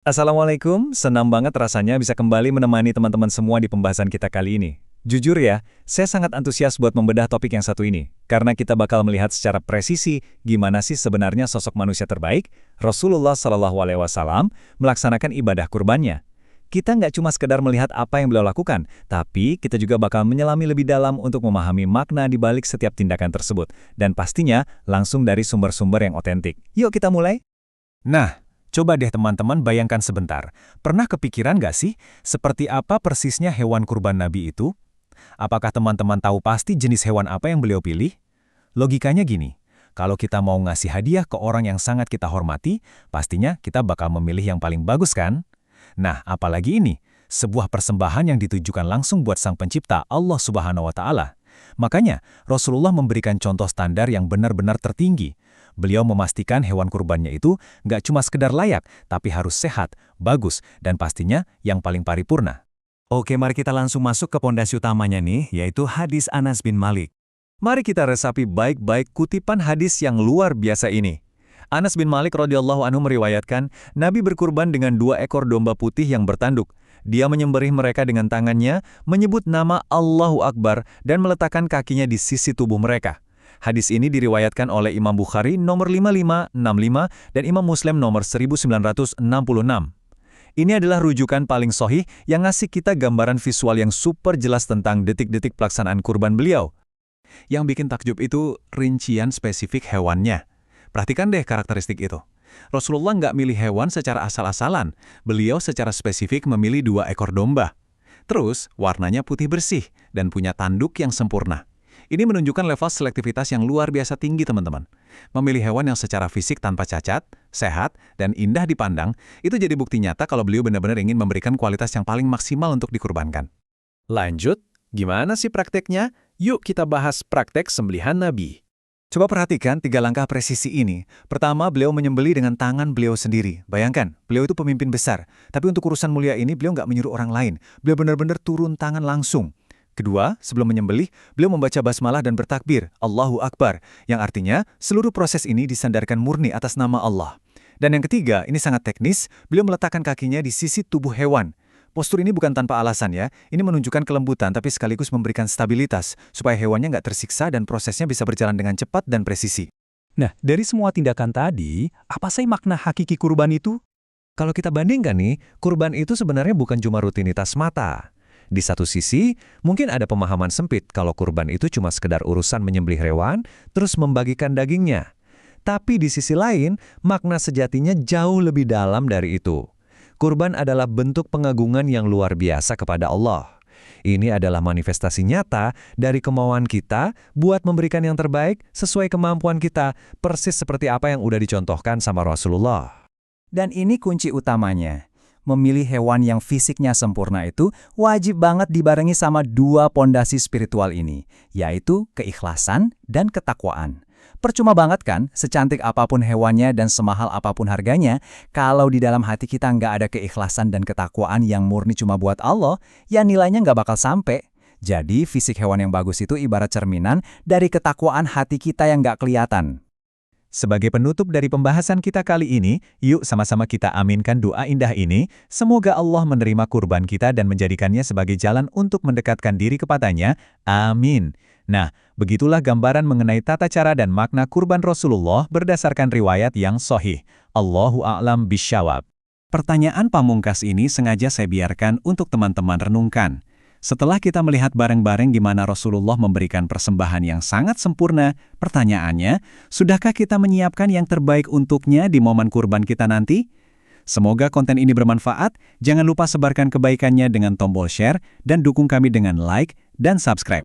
Assalamualaikum, senang banget rasanya bisa kembali menemani teman-teman semua di pembahasan kita kali ini. Jujur ya, saya sangat antusias buat membedah topik yang satu ini, karena kita bakal melihat secara presisi gimana sih sebenarnya sosok manusia terbaik, Rasulullah SAW, melaksanakan ibadah kurbannya. Kita nggak cuma sekedar melihat apa yang beliau lakukan, tapi kita juga bakal menyelami lebih dalam untuk memahami makna di balik setiap tindakan tersebut, dan pastinya langsung dari sumber-sumber yang otentik. Yuk kita mulai! Nah, coba deh teman-teman bayangkan sebentar. Pernah kepikiran nggak sih, seperti apa persisnya hewan kurban Nabi itu? Apakah teman-teman tahu pasti jenis hewan apa yang beliau pilih? Logikanya gini, kalau kita mau ngasih hadiah ke orang yang sangat kita hormati, pastinya kita bakal memilih yang paling bagus kan? Nah, apalagi ini, sebuah persembahan yang ditujukan langsung buat Sang Pencipta Allah Subhanahu wa Ta'ala. Makanya, Rasulullah memberikan contoh standar yang benar-benar tertinggi. Beliau memastikan hewan kurbannya itu nggak cuma sekedar layak, tapi harus sehat, bagus, dan pastinya yang paling paripurna. Oke, mari kita langsung masuk ke pondasi utamanya nih, yaitu hadis Anas bin Malik. Mari kita resapi baik-baik kutipan hadis yang luar biasa ini. Anas bin Malik radhiyallahu anhu meriwayatkan, Nabi berkurban dengan 2 ekor domba putih yang bertanduk. Dia menyembelih mereka dengan tangannya, menyebut nama Allahu Akbar, dan meletakkan kakinya di sisi tubuh mereka. Hadis ini diriwayatkan oleh Imam Bukhari nomor 5565 dan Imam Muslim nomor 1966. Ini adalah rujukan paling sahih yang ngasih kita gambaran visual yang super jelas tentang detik-detik pelaksanaan kurban beliau. Yang bikin takjub itu rincian spesifik hewannya. Perhatikan deh karakteristik itu. Rasulullah nggak milih hewan secara asal-asalan. Beliau secara spesifik memilih 2 ekor domba. Terus, warnanya putih bersih dan punya tanduk yang sempurna. Ini menunjukkan level selektivitas yang luar biasa tinggi, teman-teman. Memilih hewan yang secara fisik tanpa cacat, sehat, dan indah dipandang, itu jadi bukti nyata kalau beliau benar-benar ingin memberikan kualitas yang paling maksimal untuk dikurbankan. Lanjut, gimana sih prakteknya? Yuk kita bahas praktek sembelihan Nabi. Coba perhatikan 3 langkah presisi ini. Pertama, beliau menyembelih dengan tangan beliau sendiri. Bayangkan, beliau itu pemimpin besar. Tapi untuk urusan mulia ini, beliau nggak menyuruh orang lain. Beliau benar-benar turun tangan langsung. Kedua, sebelum menyembelih, beliau membaca basmalah dan bertakbir, Allahu Akbar, yang artinya seluruh proses ini disandarkan murni atas nama Allah. Dan yang ketiga, ini sangat teknis, beliau meletakkan kakinya di sisi tubuh hewan. Postur ini bukan tanpa alasan ya, ini menunjukkan kelembutan tapi sekaligus memberikan stabilitas, supaya hewannya nggak tersiksa dan prosesnya bisa berjalan dengan cepat dan presisi. Nah, dari semua tindakan tadi, apa sih makna hakiki kurban itu? Kalau kita bandingkan nih, kurban itu sebenarnya bukan cuma rutinitas mata. Di satu sisi, mungkin ada pemahaman sempit kalau kurban itu cuma sekedar urusan menyembelih hewan, terus membagikan dagingnya. Tapi di sisi lain, makna sejatinya jauh lebih dalam dari itu. Kurban adalah bentuk pengagungan yang luar biasa kepada Allah. Ini adalah manifestasi nyata dari kemauan kita buat memberikan yang terbaik sesuai kemampuan kita, persis seperti apa yang udah dicontohkan sama Rasulullah. Dan ini kunci utamanya. Memilih hewan yang fisiknya sempurna itu wajib banget dibarengi sama 2 pondasi spiritual ini, yaitu keikhlasan dan ketakwaan. Percuma banget kan, secantik apapun hewannya dan semahal apapun harganya, kalau di dalam hati kita nggak ada keikhlasan dan ketakwaan yang murni cuma buat Allah, ya nilainya nggak bakal sampai. Jadi fisik hewan yang bagus itu ibarat cerminan dari ketakwaan hati kita yang nggak kelihatan. Sebagai penutup dari pembahasan kita kali ini, yuk sama-sama kita aminkan doa indah ini. Semoga Allah menerima kurban kita dan menjadikannya sebagai jalan untuk mendekatkan diri kepadanya. Amin. Nah, begitulah gambaran mengenai tata cara dan makna kurban Rasulullah berdasarkan riwayat yang sahih. Allahu a'lam bisyawab. Pertanyaan pamungkas ini sengaja saya biarkan untuk teman-teman renungkan. Setelah kita melihat bareng-bareng gimana Rasulullah memberikan persembahan yang sangat sempurna, pertanyaannya, sudahkah kita menyiapkan yang terbaik untuknya di momen kurban kita nanti? Semoga konten ini bermanfaat, jangan lupa sebarkan kebaikannya dengan tombol share, dan dukung kami dengan like dan subscribe.